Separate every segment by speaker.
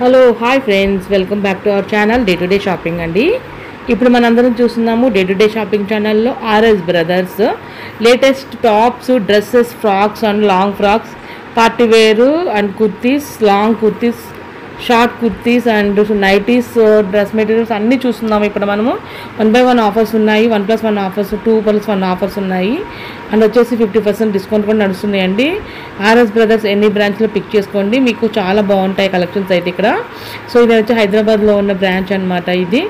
Speaker 1: Hello hi friends, welcome back to our channel day to day shopping అండి. ఇప్పుడు మనందరం చూస్తున్నాము డే టు డే షాపింగ్ ఛానల్లో RS brothers latest tops, dresses, frocks and long frocks, party wear and kurtis, long kurtis, short kurtis and nighties, dress materials అన్నీ చూస్తున్నాము. ఇప్పుడు మనము 1/1 offers ఉన్నాయి, 1+1 ఆఫర్స్, 2+1 ఆఫర్స్ ఉన్నాయి అండ్ వచ్చేసి 50% డిస్కౌంట్ కూడా నడుస్తున్నాయండి. ఆర్ఎస్ బ్రదర్స్ ఎన్ని బ్రాంచ్లో పిక్ చేసుకోండి, మీకు చాలా బాగుంటాయి కలెక్షన్స్ అయితే ఇక్కడ. సో ఇది వచ్చి హైదరాబాద్లో ఉన్న బ్రాంచ్ అనమాట ఇది.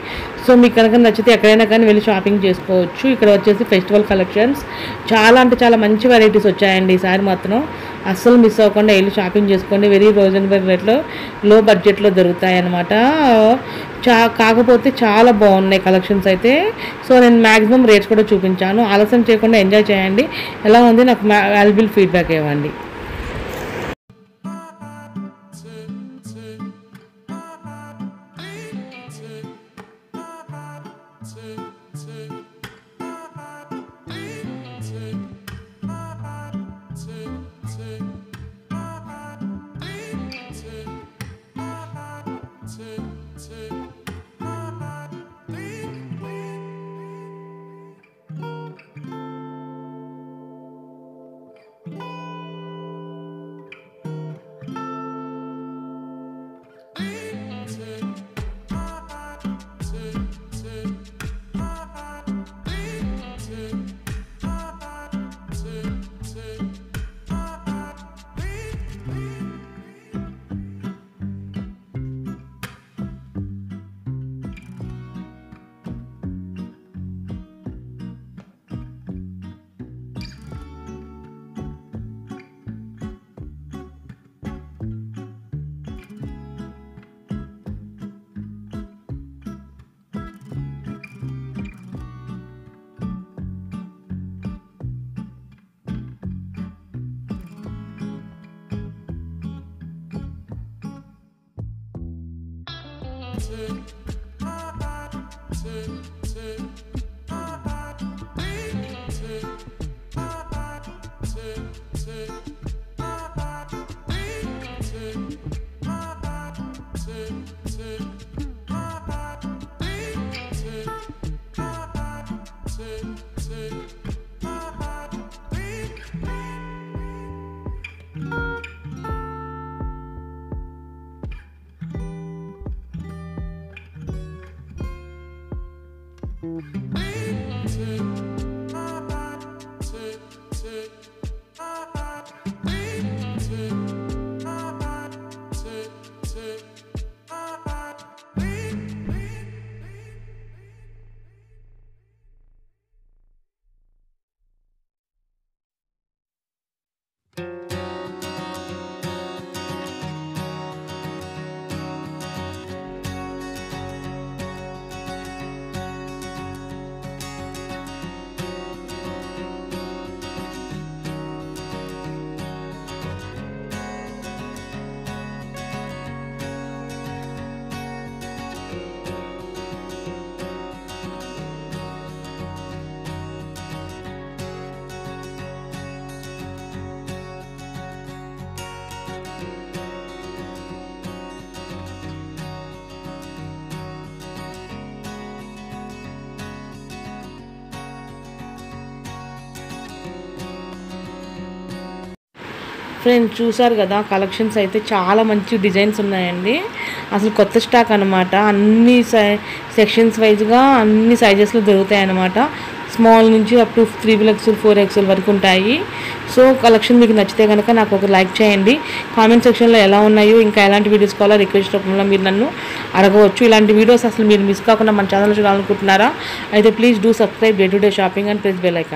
Speaker 1: సో మీకు కనుక నచ్చితే ఎక్కడైనా కానీ వెళ్ళి షాపింగ్ చేసుకోవచ్చు. ఇక్కడ వచ్చేసి ఫెస్టివల్ కలెక్షన్స్ చాలా అంటే చాలా మంచి వెరైటీస్ వచ్చాయండి ఈసారి మాత్రం. అస్సలు మిస్ అవ్వకుండా వెళ్ళి షాపింగ్ చేసుకోండి. వెరీ రీజనబుల్ రేట్లో, లో బడ్జెట్లో దొరుకుతాయి అన్నమాట. కాకపోతే చాలా బాగున్నాయి కలెక్షన్స్ అయితే. సో నేను మ్యాక్సిమం రేట్స్ కూడా చూపించాను. ఆలస్యం చేయకుండా ఎంజాయ్ చేయండి. ఎలా ఉంది నాకు వాల్యుబుల్ ఫీడ్బ్యాక్ ఇవ్వండి. ఫ్రెండ్స్ చూసారు కదా, కలెక్షన్స్ అయితే చాలా మంచి డిజైన్స్ ఉన్నాయండి. అసలు కొత్త స్టాక్ అనమాట. అన్ని సెక్షన్స్ వైజ్గా అన్ని సైజెస్లో దొరుకుతాయి అన్నమాట. స్మాల్ నుంచి అప్ టు 3XL 4XL వరకు ఉంటాయి. సో కలెక్షన్ మీకు నచ్చితే కనుక నాకు ఒక లైక్ చేయండి. కామెంట్ సెక్షన్లో ఎలా ఉన్నాయో, ఇంకా ఎలాంటి వీడియోస్ కావాలో రిక్వెస్ట్ రూపంలో మీరు నన్ను అడగవచ్చు. ఇలాంటి వీడియోస్ అసలు మీరు మిస్ కాకుండా మన ఛానల్ చూడాలనుకుంటున్నారా? అయితే please do subscribe day to day shopping and press bell icon.